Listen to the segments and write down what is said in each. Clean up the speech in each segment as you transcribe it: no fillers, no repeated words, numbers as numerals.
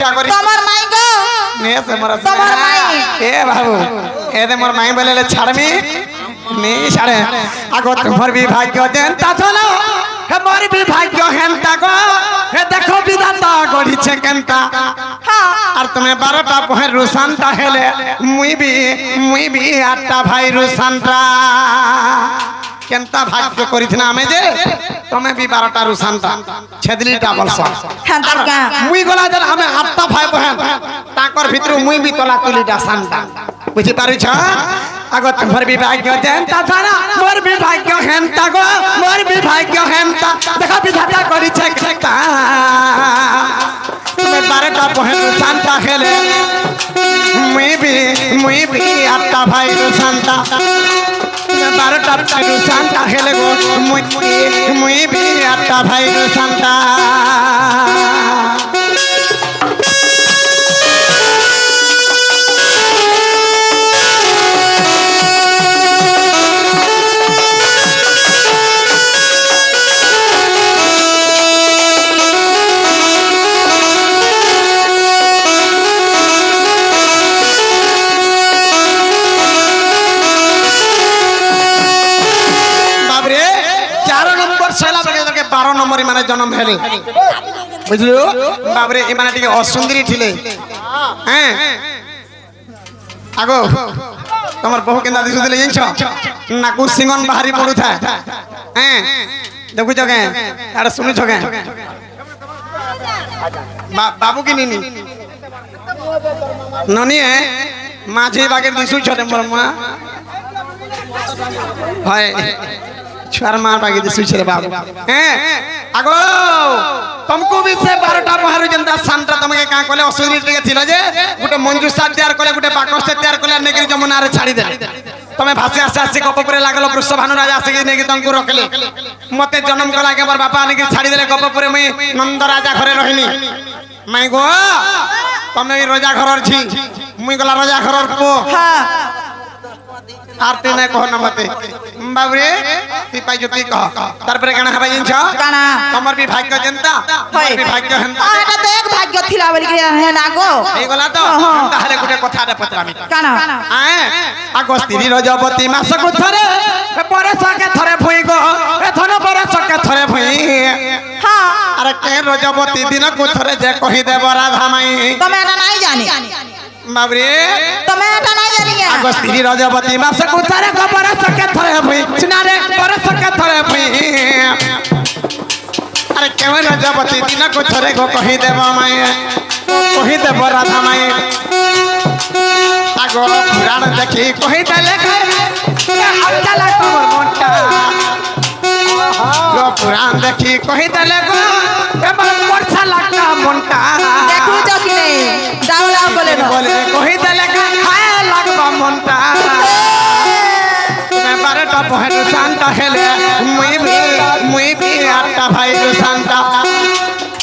क्या करी তোমার মাই গো ने से मरा তোমার মাই ए बाबू ए दे मोर माई बोले छाड़मी नी छाड़े आगो तुम्हार भी भाग्य जनता चलो हे मोर भी भाग्य हेंता गो हे देखो विधाता गढ़ी छे केनता হ্যাঁ আর তুমি 12টা পহের রুসানটা হেলে মুই বি 8টা ভাই রুসানটা কেনতা ভাগ্য করিছিনা আমি যে তুমি বি 12টা রুসানটা ছেদলিটা বলছ হ্যাঁ তারকা মুই গলা যে আমি 8টা ভাই বহেন তাকর ভিতর মুই বি তলা তুলিটা সানটা বুঝি পারিছ আগত তোমার বি ভাগ্য জেনতা ছাড়া মোর বি ভাগ্য হেনতা গো মোর বি ভাগ্য হেনতা দেখা বিধাতা করিছে কেনতা তুমি 12টা পহের রুসানটা হেলে मुई भी 8टा भाई रुसानता 12टा भाई रुसानता हेले गो मुई भी 8टा भाई रुसानता नंबर माने जन्म हेले बुझलु बाबरे ए माने टिके असुंदरी थिले हैं आगो तमर बहु केंदा दिसु दिले जिंछ नाकु सिंगन बाहरी पडु था हैं देखु जगे आरे सुनु जगे बाबू की नीनी ननी है माझे बागे दिसु छते मोर मा हाय छुआर मार बागे दिसु छे बाबू हैं आगो तुमको भी से 12टा पहाड़ जनता शांता तुमके का कोले असुरी टिके थिलो जे गुटे मंजूसा तैयार कोले गुटे बाकस तैयार कोले नेगिरी जमुना रे छाड़ी दे तमे भासे आसे गप परे लागलो वृषभानु राजा आसे के नेगी तंकु रखले मते जन्म कला के बार बापा नेगी छाड़ी देले गप परे मई नंद राजा घरे रहनी माई गो तमे राजा घरर छी मुई गला राजा घरर पो হ্যাঁ आरती ने कहो न मते बाबरे ती पाई जति कह तार परे काना हबा जिंछ কানা तमर भी भाग्य जनता तमर भी भाग्य हंता এটা তো এক ভাগ্য থিলা বলি কে হে না গো এই গলা তো তাহলে গুটে কথা রে পত্রামি কানা আয় আগস্তিরি রজবতী মাস কো থরে পরশ কে থরে ভুই গো এ ধন পরশ কে থরে ভুই হ্যাঁ আরে কে রজবতী দিন কো থরে যে কহি দেব রাধা মাই তুমি এটা নাই জানি বাবরে তুমি এটা নাই জানি আগস্তিরি রজবতী মাস কো থরে গো পরশ কে থরে ভুই চিনারে পরশ কে থরে ভুই अरे केव रजबती दिन को थरे गो कहि देव माई कहि देव राधा माई आगो पुराण देखी कहि देले अब चला तोर मोटा गो पुराण देखी कहि देले गो एमर मोरछा लागता मोंटा देखु जो कि नहीं दावला बोले बोले कहि देले हाय लागबा मोंटा मैं 12टा पहर शांता हेले मुई भी 8टा भाई शांता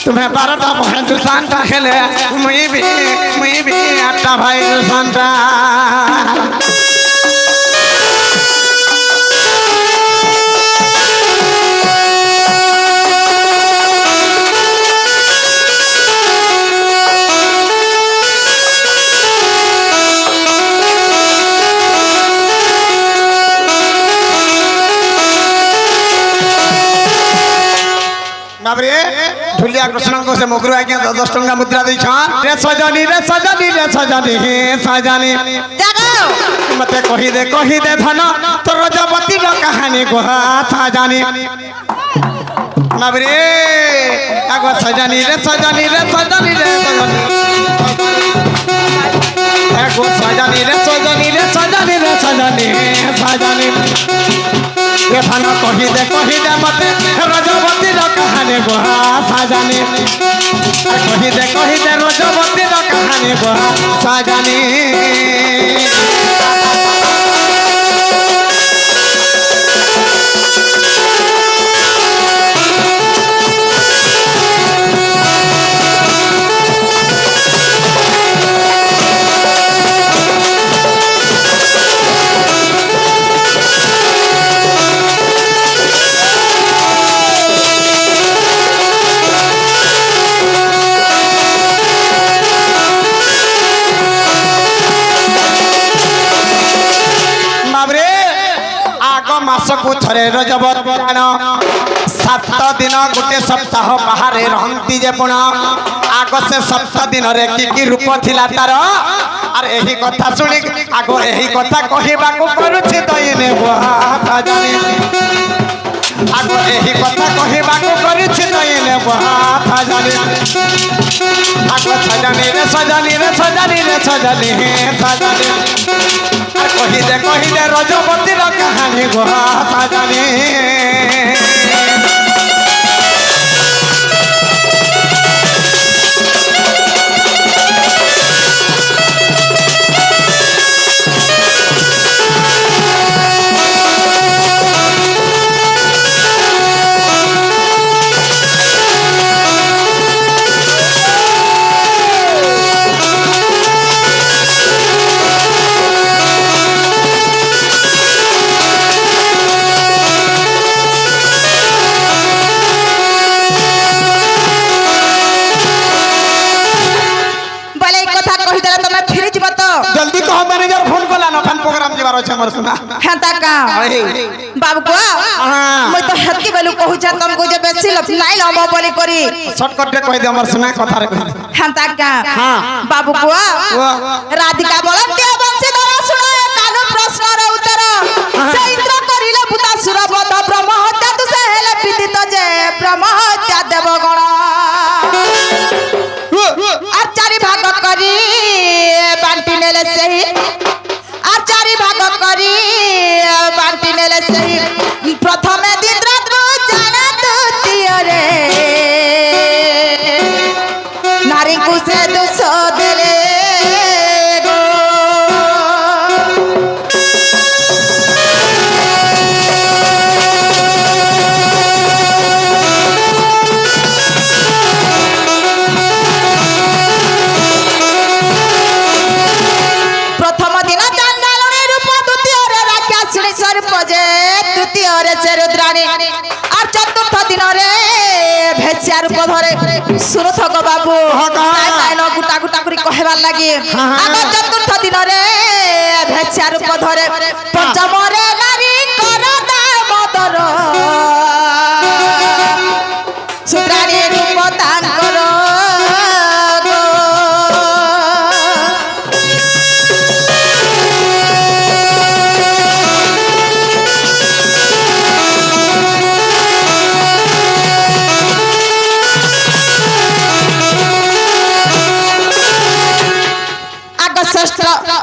तुम्हें 12टा पहर शांता हेले मुई भी 8टा भाई शांता बाबरे ढुलिया कृष्ण को से मोगरू आज्ञा 10 टंका मुद्रा दै छ रे सजनी रे सजनी रे सजनी हे सजनी जागो मते कहि दे धन तो रजबती रो कहानी गो सजनी बाबरे आगो सजनी रे सजनी रे सजनी रे सजनी आगो सजनी रे सजनी रे सजनी रे सजनी सजनी ये धन कहि दे मते रजबती रो कहानी गो सजनी कहि दे रजबती रो कहानी गो सजनी ମାସକୁ ଥରେ ରଜବ ପୁରାଣ 7 ଦିନ ଗୋଟେ ସପ୍ତାହ ବାହାରେ ରହନ୍ତି ଯେ ପୁଣ ଆଗ ସେ 7 ଦିନରେ କି ରୂପ ଥିଲା ତାର ଆରେ ଏହି କଥା ଶୁଣି ଆଗ ଏହି କଥା କହିବାକୁ କରୁଛି ଦଇନେ ଜାଣି ଆଗ ଏହି କଥା କହିବାକୁ କରୁଛି ଦଇନେ ଜାଣି ଆଗ ସଜାନି ରେ ସଜାନି ରେ ସଜାନି ରେ ସଜାନି হে ସଜାନି আর কহিদে রজবতীর কাহানি গো সাজানি जल्दी कहो मैनेजर फोन कला न फन प्रोग्राम जेबार अछि हमर सुना हेता का बाबू को मैं तो हत्की बेलु कहू छ तुमको जे बेसी लफ नाही लबो बोली करी शॉर्टकट में कह दे हमर सुना कथा रे हेता का बाबू को राधिका बोलंती बंशीधर सुनो कानो प्रश्न रे उत्तर से इंद्र करिले भूतासुर बध ब्रह्म हत्या तु से हेले विदित जे ब्रह्म हत्या देवगण आचारी भाग करी बांटी नेले सही आचारी भाग करी बांटी नेले सही प्रथमे इंद्र जाना द्वितीय रे नारी को से दोष देले गो तृतीय रे से रुद्राणी और चतुर्थ दिन रे भेसिया रूप धरे सुरथ गो बाबू नाइनो गुटा गुटा करी कहबार लागि आग चतुर्थ दिन रे भेसिया रूप धरे पंचम रे नारी कर दामोदर सुद्राणी रूप तांकर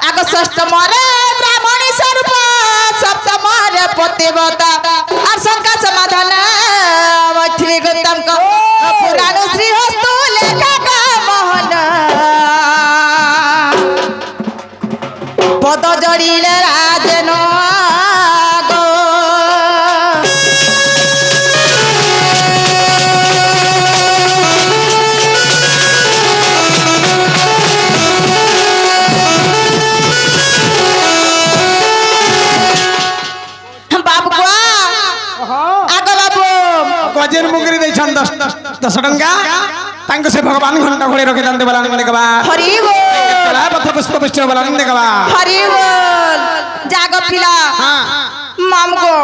आग षष्ठ मरे ब्राह्मणी स्वरूप सप्तम रे पतिव्रता और शंका समाधान मैथिली गौतम को पुराण श्री हस्तु लेखक मोहन पद जड़िले राजन गो गजेर मुगरी दे छन 10 टंका तांको से भगवान घंटा घोड़े रखे दंते बलान गले कबा हरि बोल चला पथ पुष्प पुष्प बलान दे कबा हरि बोल जाग पिला मामगो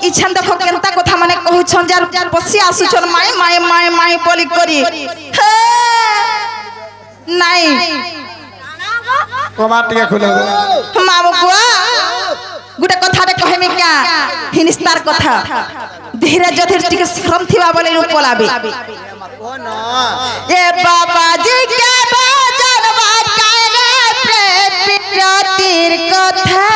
इ छंद देखो केनता कथा माने कहू छन जार पसी आसु छन माई माई माई माई बोली करी नाही कबा टिके खुले मामगो गुटे कथा रे कहमी क्या हिनिस्तार कथा धीरे जधीर टिके श्रम थिबा बोले रूप लाबे ए बाबा जी के भजन बाकारे प्रेम कथा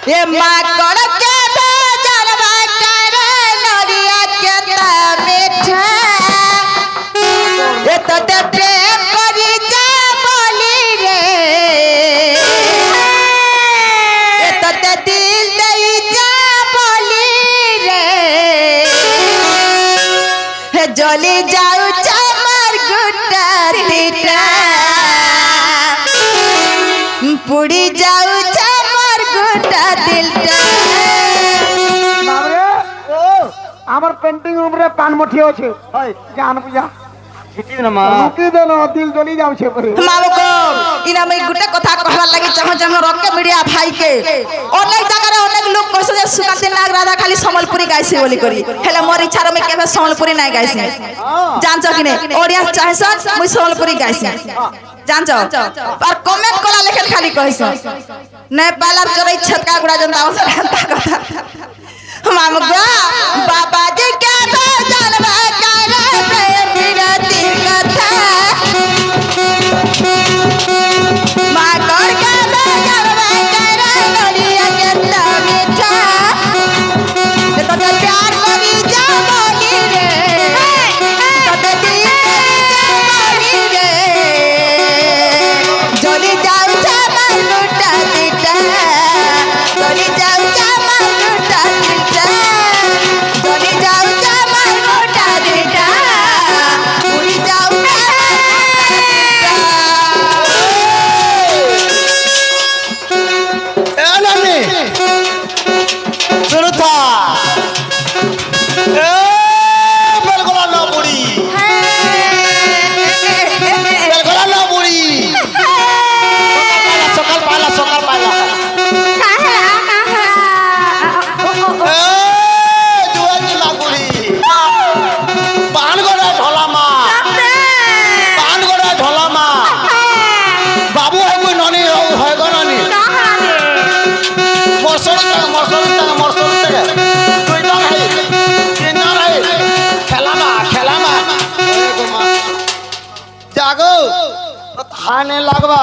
ए माकड़ के भजन बाकारे नरिया के ता मीठा ए तो ते प्रेम करी जा बोली रे ए तो ते दिल दई जा बोली रे हे जली जाऊ चमर गुटा तीटा पुड़ी जाऊ चमर गुटा दिलटा बाबरे আমার পেন্টিং রুম রে পান মুঠি আছে জান বুঝা छिटी न मा रुकी दे ना दिल जली जाऊ छे परे मावको ইনা আমি গুটে কথা কহবার লাগি চাহ যে আমার রকে মিডিয়া ভাই কে অনেক জায়গায় অনেক লোক কইছে যে সুকান্তি নাগ রাধা খালি সম্বলপুরি গাইছে বলি করি হেলে মোর ইচ্ছার আমি কেবে সম্বলপুরি নাই গাইছি জানছ কি নে অডিয়েন্স চাইছ মুই সম্বলপুরি গাইছি জানছ আর কমেন্ট করা লেখেন খালি কইছ नेपाल আর চড়াই ছটকা গুড়া জন্দা কথা मामगा बाबा जी क्या जानवा करे प्रेम विरति कथा मां कर के जानवा करे नरिया के मीठा तो प्यार करी जा मोही रे तो दिल मोही रे जली जाऊ छा मार लुटा दिटा जली जाऊ छा मार लुटा दिटा जली जाऊ छा मार लुटा दिटा उड़ी जाऊ ए नानी सुनता ए बेलगोला ना बुड़ी बेलगोला ना बुड़ी सकाल पाला ए जुआ की लागुड़ी पानगोड़ा ढोला मा बाबू है कोई ननी है गो ननी मरसल तक तुई दान है किनार है खेला मा जागो थाने लगवा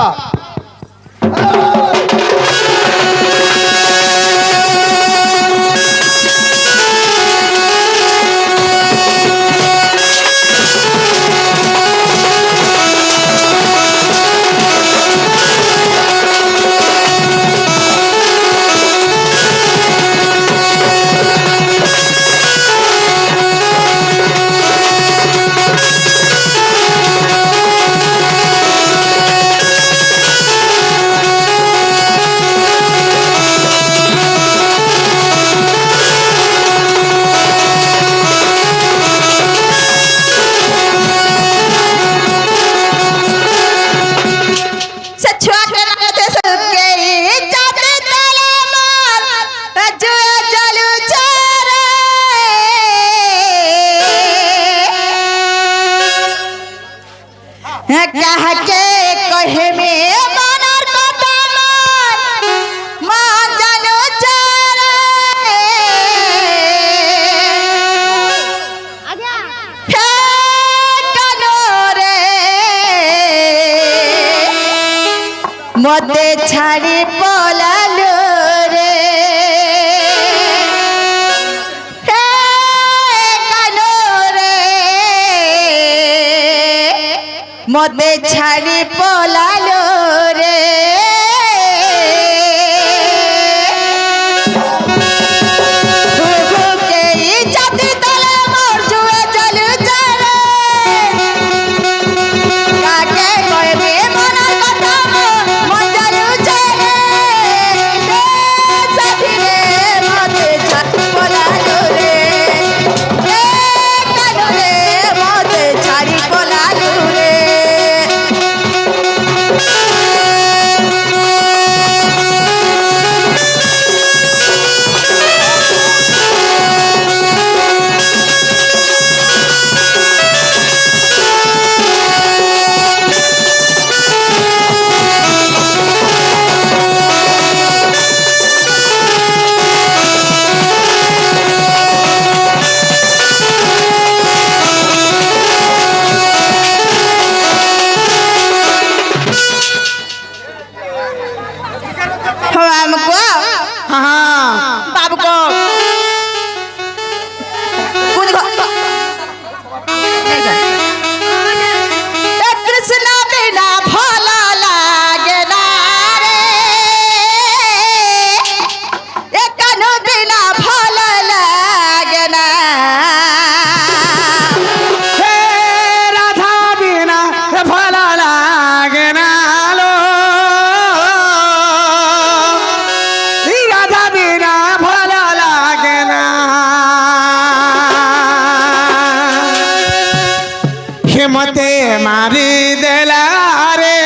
से छुआ के लगते सबके जाते तले मार जुए चलू चारे कह के कहे में मनर कथा मान जानू चारे हे कनो रे मते छाड़ी पलालो रे हे कानो रे मते छाड़ी पलालो रे घू के जाति तले मोर जुए चलू चले काके कहबे मनर कथा मजालू चले साथी रे मते छाड़ पलालो रे कानो रे मते छाड़ी पलालो रे हमको हाँ बाबू को कुछ कृष्ण बिना भला लागे ना रे कनु बिना भला लागे ना हे राधा बिना भला लागे ना लो राधा बिना भला लागे ना हिम्मते मारी देला रे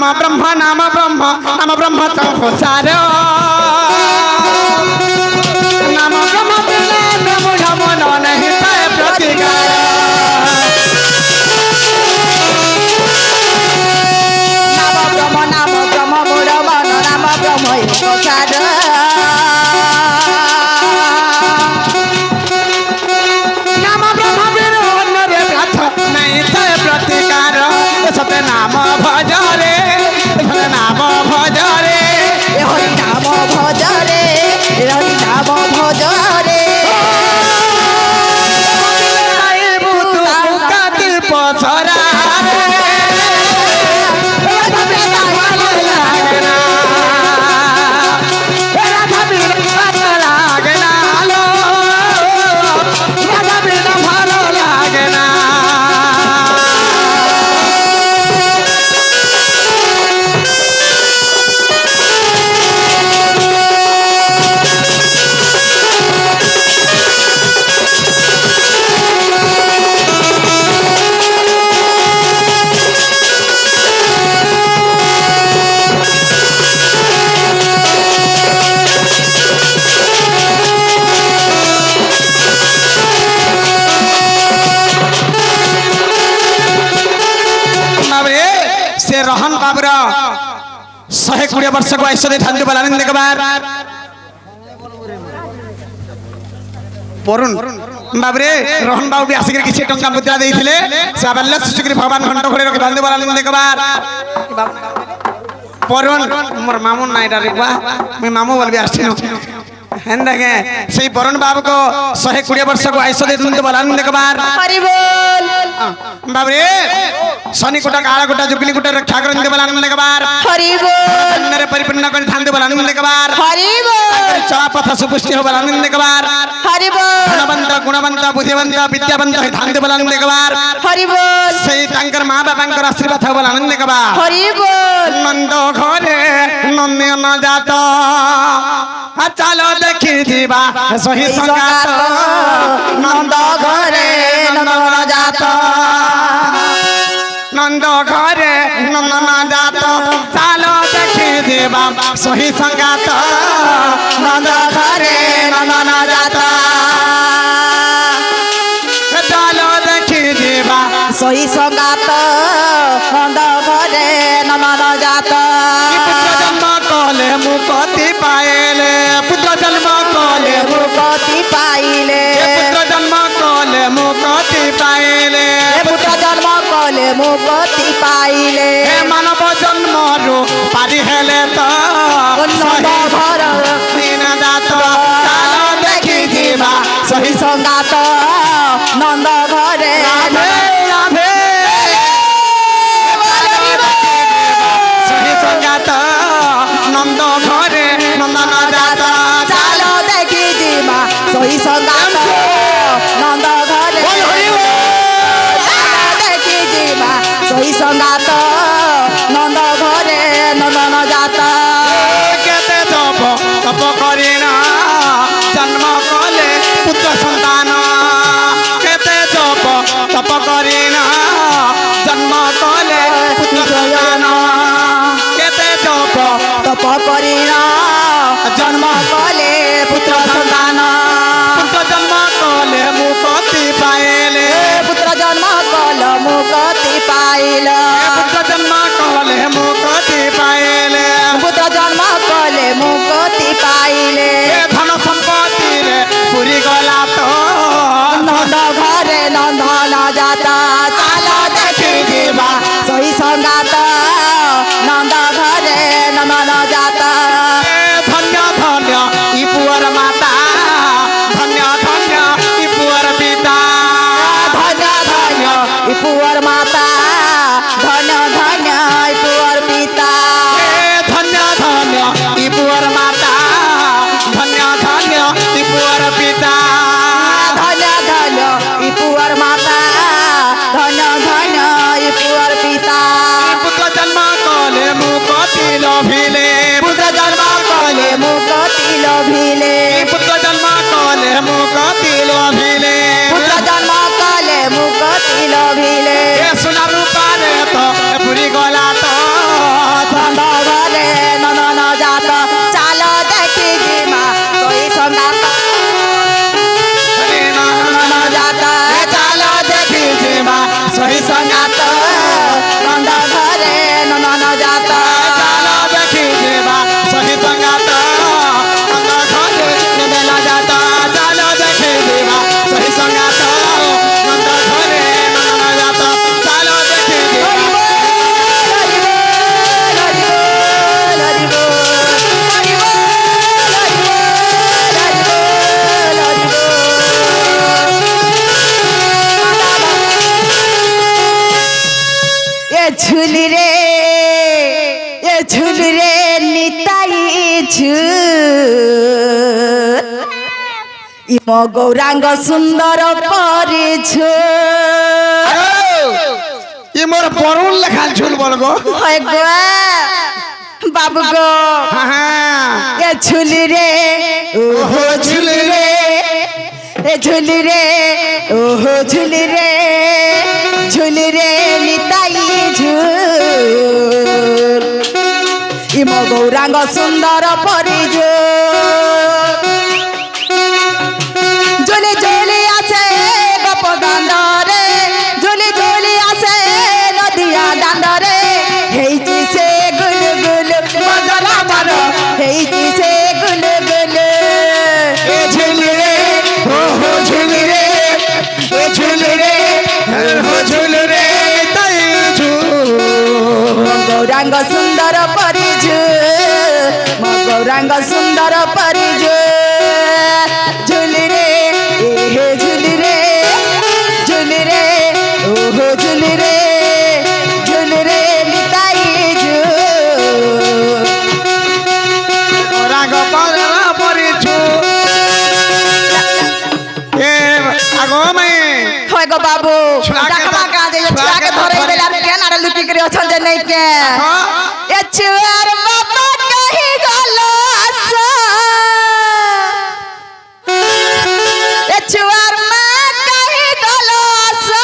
नाम ब्रह्म नाम ब्रह्म नाम ब्रह्म संसार नाम ब्रह्म बिना मुझ मन नहीं पाए प्रतिकार नाम ब्रह्म मोर मन नाम ब्रह्म संसार नाम ब्रह्म बिना रे व्रत नहीं पाए प्रतिकार सत्य नाम भज रे नाम भज रे हरि नाम भज रे हरि नाम भज रे पसरा से रहन बाबर 120 वर्ष को ऐश्वर्य धन्य बलानंद के बाद परुण बाबरे रोहन बाबू भी आसिक किसी टंका मुद्रा देइथिले से बाल्य शिशुगिरी भगवान घंट घोड़े रख धन्य बलानंद के बाद परुण मोर मामू नाइ डारे बा मैं मामू बोल भी आछिनो हेंदगे सेई परुण बाबू को 120 वर्ष को ऐश्वर्य धन्य बलानंद के बाद हरि बोल बाबरे शनि कोटा काला कोटा जुगनी कोटा रक्षा करन दे बलानंद के बार हरि बोल नरे परिपूर्ण कर ध्यान दे बलानंद के बार हरि बोल चलापथ सुपुष्टि हो बलानंद के बार हरि बोल धनवंत गुणवंत बुद्धिवंत विद्यावंत ध्यान दे बलानंद के बार हरि बोल सही तांकर मां बाबांकर आशीर्वाद हो बलानंद के बार हरि बोल नंद घरे नन्य न जात चलो देखि जीवा सही संगात नंद घरे नन्द न जात नंद घरे नंदन जात चालो देखी देवा सही संगात नंद घरे नंदन जात चालो देखी देवा सही संगात नंद घरे नंदन जात पुत्र जन्म कले मुक्ति पाएले पुत्र जन्म कले मुक्ति पाइले पुत्र जन्म कले मुक्ति पाएले पुत्र जन्म कले मुक्ति पाइले मानव जन्म रो पारी हेले तो नंद घर दीन जात चालो देखी जीवा सही संगात नंद घरे राधे राधे सही संगात नंद घरे नंदन जात चालो देखी जीवा सही संगात नंद घरे चालो देखी जीवा सही संगात नंद घरे नंदन जात केते जप तप करिना जन्म कले पुत्र संतान केते जप तप करिना जन्म कले पुत्र संतान केते जप तप करिना जन्म कले पुत्र संतान पुत्र जन्म कले मुक्ति पाएले पुत्र जन्म कल मुक्ति पाइल पुत्र जन्म कले मुक्ति पाएले पुत्र जन्म कले मुक्ति पाइले धन संपत्ति रे पुरी गला तो नंद घरे नंदन जाता चालो देखी जीवा सही संगात नंद घरे नंदन जाता धन्य धन्य ई पुअर माता धन्य धन्य ई पुअर पिता धन्य धन्य पुअर माता धन्य धन्य पुअर ঝুল রে নিতাই ঝুল ইম গৌরাঙ্গ সুন্দর পরিঝুল ই মোর বরুণ লেখা ঝুল বল গো হয় গো বাবু গো হ্যাঁ এ ঝুল রে ওহো ঝুল রে এ ঝুল রে ওহো ঝুল রে ঝুল রে নিতাই ঝুল ইম গৌরাঙ্গ সুন্দর পরিঝুল ঝুলি ঝুলি আছে গপ দাণ্ডরে ঝুলি ঝুলি আছে নদিয়া দাণ্ডরে হেইছি সে গুল গুল মজলা মার হেইছি সে গুল গুল এ ঝুল রে ও হো ঝুল রে এ ঝুল রে ও ঝুল রে তাই ঝুল গৌরাঙ্গ সুন্দর পরিঝুল গৌরাঙ্গ সুন্দর পরিঝুল ঝুল রে হে ঝুল রে ঝুল রে ওহো ঝুল রে ঝুল রে নিতাই ঝুল রাগ পারা পরিছু এ আগো মে হয় গো বাবু ছুয়াকে ডাকবা ধর- কাজে ছুয়াকে ছুয়াকে ধর- ধরে দিলে আর কেন আর লুকি করে অছন যে নাই কে এ ছুয়ার বাবা কহি গল আসা এ ছুয়ার মা কহি গল আসা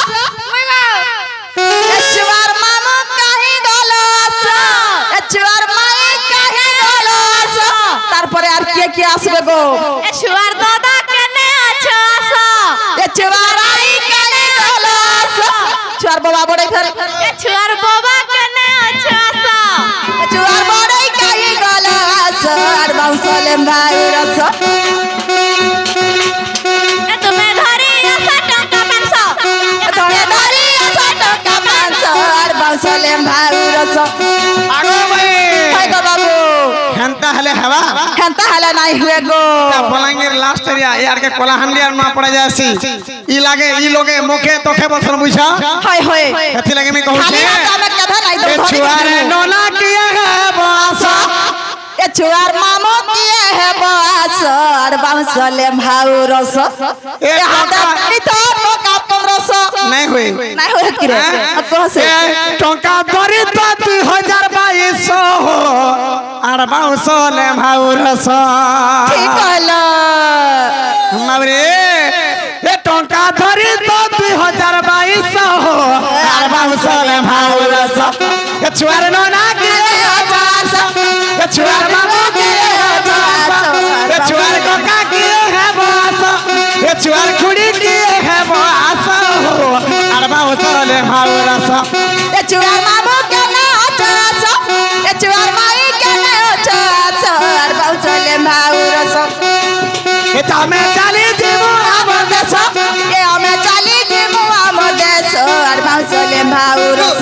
এ ছুয়ার মামা কহি গল আসা এ ছুয়ার মাই কহি গল আসা তারপরে আর কে কে আসবে গো এ শুয়ার দাদা কেনে আছো আসো এ ছুয়ার আই কহি গল আসা ছুয়ার বাবা বড়ে ফের এ শুয়ার বাবা কেনে আছো আসো চুয়ার বড়ই কাই গলা সর বাউসলে ভাই রস এ তুমি ধরি আসো টঙ্কা পাঁচশো ধরে ধরি আসা টাকা পাঁচর বাউসলে ভাই রস আগো মে হয় গো বাবু হেনতা হলে হবা হেনতা হালা নাই হুয়ে গো বলাঙ্গীর লাস্ট এরিয়া ইয়ারকে কলাহান্ডি আর না পড়ে যাসি ই লাগে ই লোকে মুখে তোখে বসন বুঝা হয় হয় এথি লাগে আমি খালি কହୁছে হাত আমি কথা নাই তো এ ধরি ছুয়ারে নোনা কিয়া হে বাস এ চুয়ার মামো কিয়ে হে বাসর বাউসলে ভাই রস এ হাতে নিতো টোকা পরস নাই হই নাই হয়ে কি রে अब कहां से টঙ্কা ধরি তো 2022 আর বাউসলে ভাউরস ঠিক হলো মাবরে এ টঙ্কা ধরি তো 2022 আর বাউসলে ভাউরস এ ছুয়ারে নোনা কিয়া বাস এ ছুয়ার মামা কিয়া বাস এ ছুয়ার কাকা কিয়া হে বাস এ ছুয়ার খুড়ি কিয়া হে বাস আর বাউসলে ভাউরস এ চুয়ার মামু কেনে আছাস এ চুয়ার মাই কেনে আছাস আর বাউসলে ভাউরস এ তামে চালি জীব আমার দেশ এ আমি চালি জিমু আম দেশ আর বাউসলে ভাউরস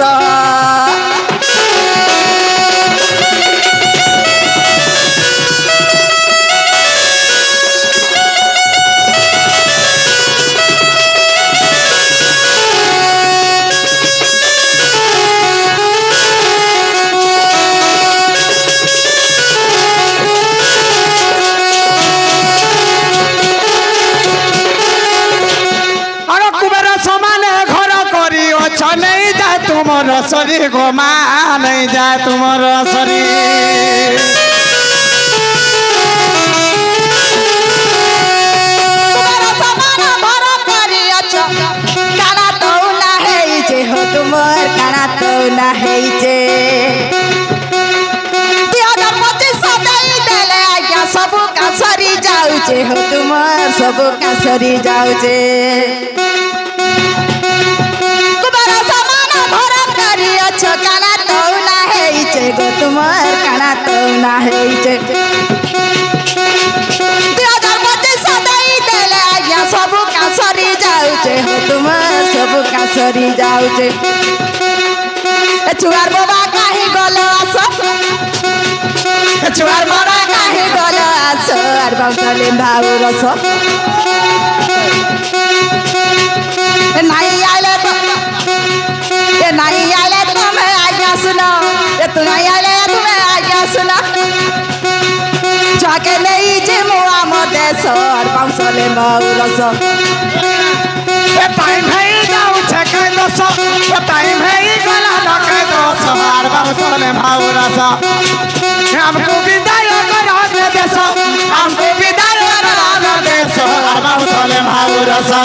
আর কুবের সমানে ঘর করি অছ নেই যায় তোমার সরি গো মা নেই যায় তোমার সরি তোমার সমান ভর করিয়াছ কানা তো না হেইছে হো তোমার কানা তো না হেইছে 2025 সদাই দেলে আজ্ঞা সব কাছরি যাউছে হো তোমার সব কাছরি যাউছে তোমার সমান ভর করিয়াছ কানা তো না হেইছে গো তোমার কানা তো না হেইছে 2025 সদাই দেলে আজ্ঞা সব কাছরি যাউছে হো তোমার সব কাছরি যাউছে এ চুয়ার বাবা কাহি গল আস এ চুয়ার বাবা কাহি গল আস আর বাউসলে ভাউরস এ নাই আইলে তো এ নাই আইলে তুমি আজ্ঞা শুনো এ তুমি আইলে তুমি सुना जाके नहीं जे मुआ मदे सर पाउसले मौरस ए टाइम है जाऊ छके दस ए टाइम है गला डके दस हार बाबसले भाउरासा हमको विदाई करा दे देस हमको विदाई करा दे देस हार बाबसले भाउरासा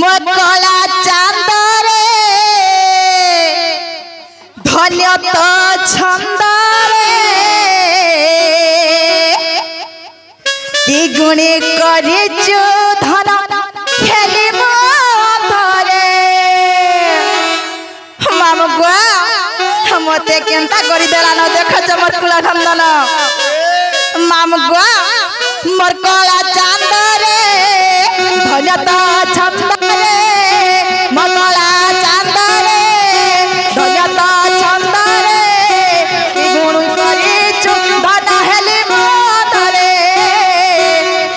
मकला चांदरे धन्य तो छंदरे कि गुणी करिछु धन खेली मधरे माम गुआ मते केनता करि देला न देख चमर कुला खंदन माम गुआ मोर कला चांदरे धन्य तो छंदरे मकला चांदरे धन्य तो छंदरे कि गुणी करिछु धन हेली मधरे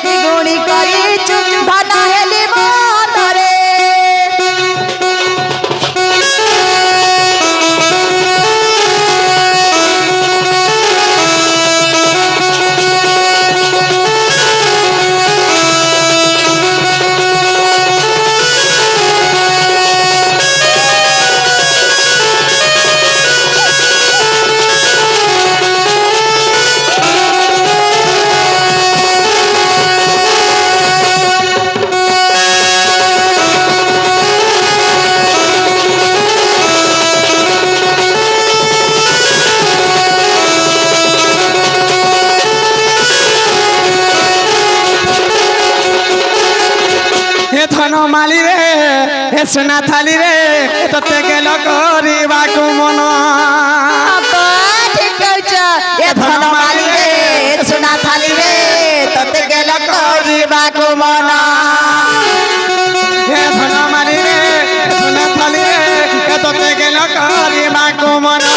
कि गुणी करिछु धन हेली मधरे हे धन माली रे हे सोना थाली रे तते गेल करिबाकु मन अब्बा ठीक कहछ ए धन माली रे सोना थाली रे तते गेल करिबाको मन हे धन माली रे सोना थाली रे तते गेल करिबाकु मन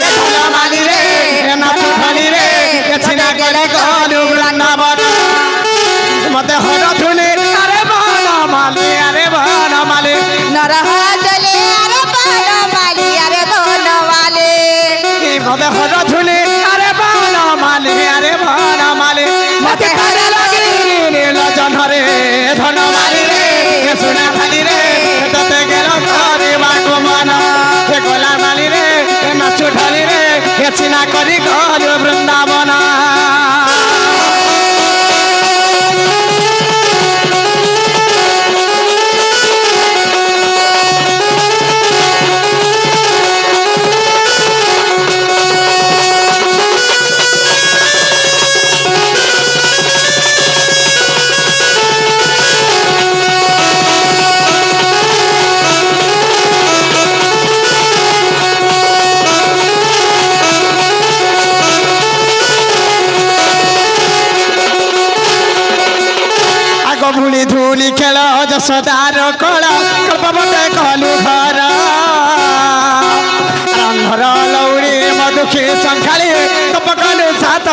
हे धन माली रे हे नाथ थाली रे छिना गेल कलु वृंदावन मते हर धुनी अरे बन माली अरे बन माली नरहजले अरे बनवाली अरे बनवाली मते हर धुनी अरे बन माली अरे बन माली मते हर लगी नील जनरे धन माली रे हे सोना थाली रे तते गेल करिबाकु मन हे गोला माली रे हे नाचु ढाली रे हे छिना करी घर वृंदावन भूली धूली खेल जसोदार कल कल्पवटे कहलु घर रंधर लौड़ी मधुखी संखाली कपकलु सात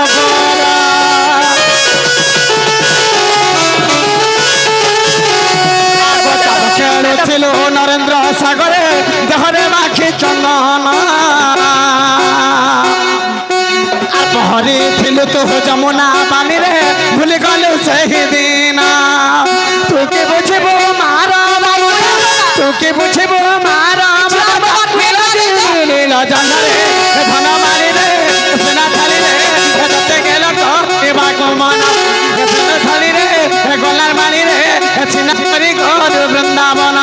खेलुथिलु नरेन्द्र सागरे देहरे माखी चंदन हरी थिलु तु जमुना पानी रे भूली गलु सही दिन तू के बुझबो मारा बाबू तू के बुझबो मारा नील जनरे धन मारी रे सोना थाली रे तते गेल करिबाकु मन सोना थाली रे गोलार मारी रे छिना करी घर वृंदावन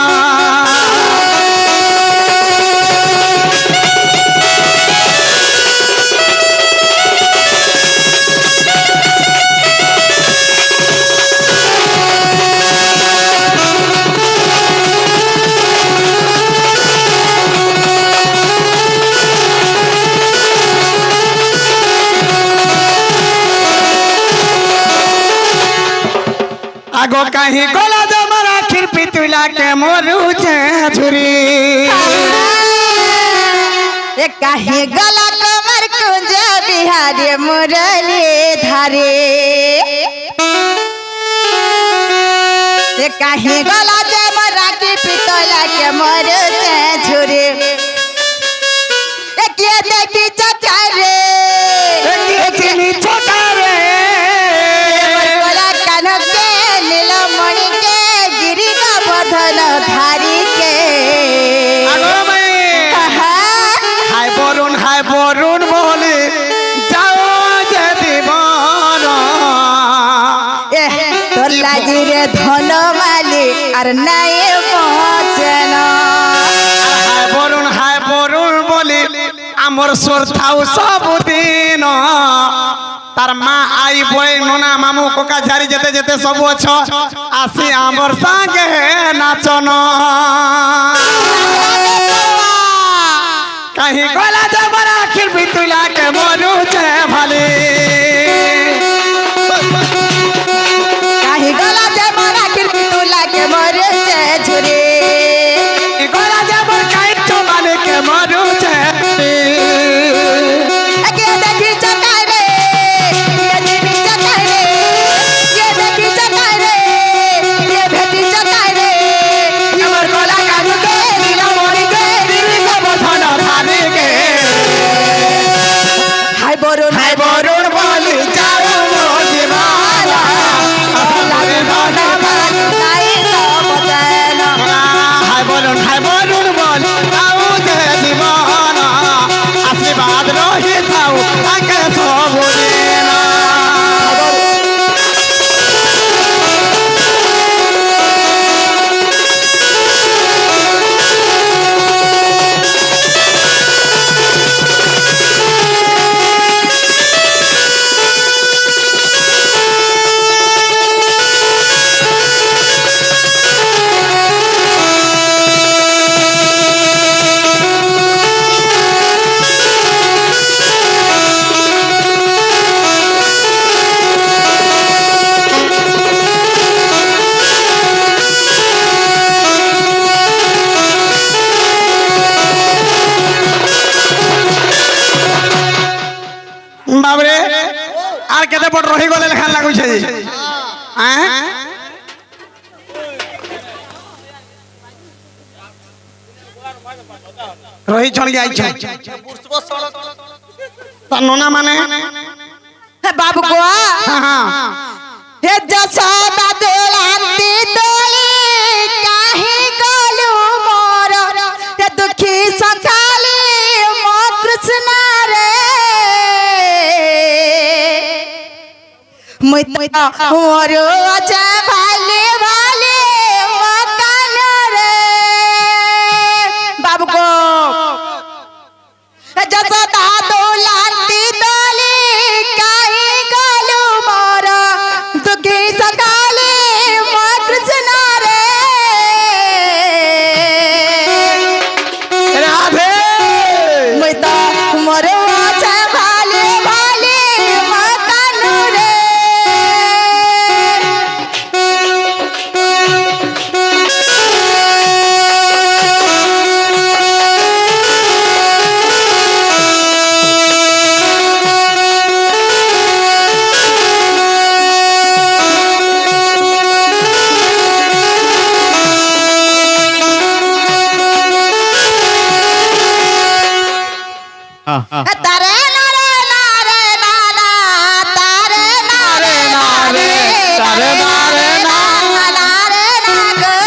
আগো কাহি গলা জমার আখির পিতুলা কে মরুছে ঝুরি এ কাহে গলা কমর কুঞ্জ বিহারে মুরলি ধারে এ কাহে গলা জমার আখি পিতুলা কে মরুছে ঝুরি এ কে দেখি চকারে চিনি ছোটারে গলা কানকে নীলমণি কে গিরি বধন ধারি কে আগো মাই হাই বরুণ বলে যাও যে জীবন তোর লাগি রে ধন মালি আর নাই পচেন হাই বরুণ বলে আমার সরথাও সবদিন তার মা আই বই নোনা মামু কোকা ঝাড়ি যেতে যেতে সব অছ আসি আমার সাঙ্গে নাচন কাহি গলা যাবার আখির বিতুলা কে মরুছে ভালে কাহি গলা যে মারা কিরপি তুলা কে মরেছে ঝুরে গলা যাবার কাইট মানে কে মরুছে কে দেখি চকাই রে কে দেখি চকাই রে কে দেখি চকাই রে কে ভেটি চকাই রে আমার গলা কানুকে নীলমণি কে দিলি বধন ধারে কে হাই বরুণ বলি যাও মো জীবন লাগে ধন মালি নাই পচেন হাই বরুণ বল যাও যে জীবন আশীর্বাদ রহি থাও তাকে সবদিন বাবরে আর কেতে পট রহি গলে লেখান লাগুছে রহি চল যাইছ তার নোনা মানে বাবু গো হ্যাঁ হে যশোদা দোলান্তি দোলি কাহি গলু মোর হে দুঃখী সকালে মো কৃষ্ণ রে মুই তো মোর আছে ভালে ভালে মো কান রে বাবু গো হে যশোদা দোলান্তি দোলি কাহি গলু মোর দুঃখী সকালে মো কৃষ্ণ রে রাধে মুই তো মোর আছে ভালে ভালে মো কান রে তারে নারে নারে নানা তারে নারে নারে তারে নারে নারে নাগে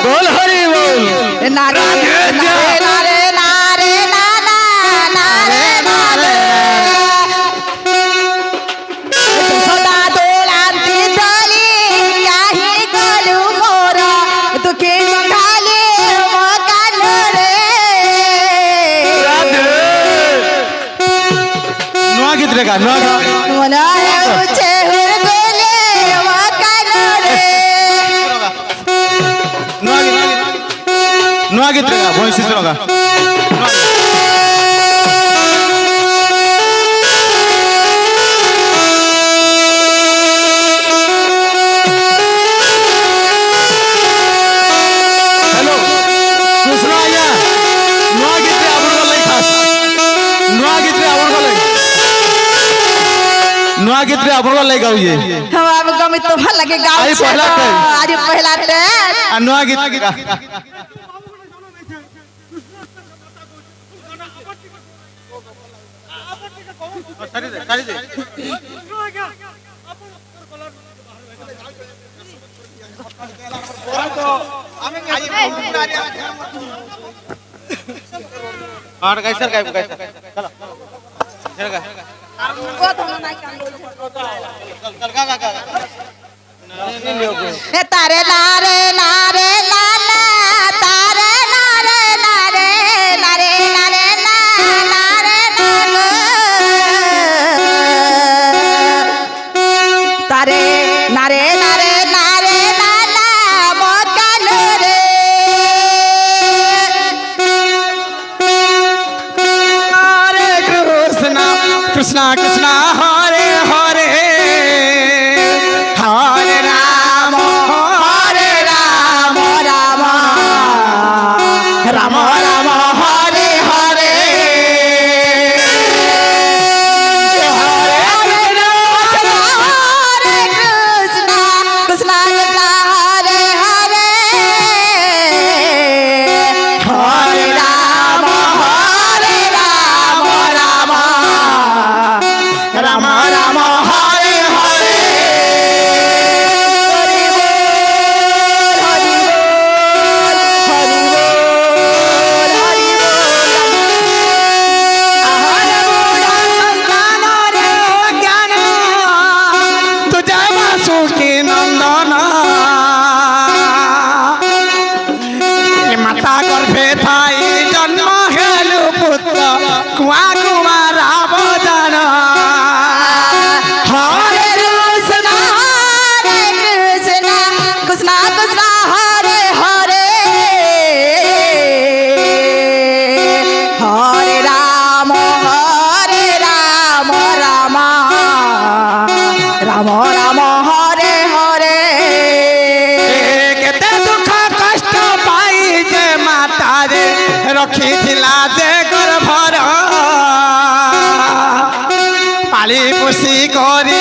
বল হরি বল নারে নারে নারে নারে নানা নারে নারে সদা দোলান্তি দলি কাহি গলু মোর দুঃখী সকালে মো কান রে নোয়া গীত রেখা নোয়া গীত মনে হচ্ছে গলে মো কান রে নোয়া গীত রেখা ভয়সি লগা गीत रे आपन ले गाउए हम अब गमित तो भल लगे गाँव आज पहला टे। आज पहला टे आ नुआ गीत गा और कैसे गाइब कैसे चलो चल गा चल गा ए तारे नारे नारे नाना तारे नारे नारे नारे नारे नारे नारे तारे नारे नारे नारे नाना मोकल रे हरे कृष्णा कृष्णा कृष्णा हरे हरे हरे राम हरे राम राम राम राम हरे हरे हरे हरे राम हरे कृष्णा कृष्णा कृष्णा हरे हरे हरे राम राम राम राम हरे हरे हरे बुढ़ा संतान रे ज्ञान तुझे वासुकी नंदन ये माता गर्भे थाई जन्म हेलु पुत्र कुआ कुमारा बदन हरे कृष्णा कृष्णा कृष्णा हरे हरे हरे राम राम राम राम हरे हरे केते दुख कष्ट पाई जे माता रे रखी थिला जे गर्भर पाली पोषी करी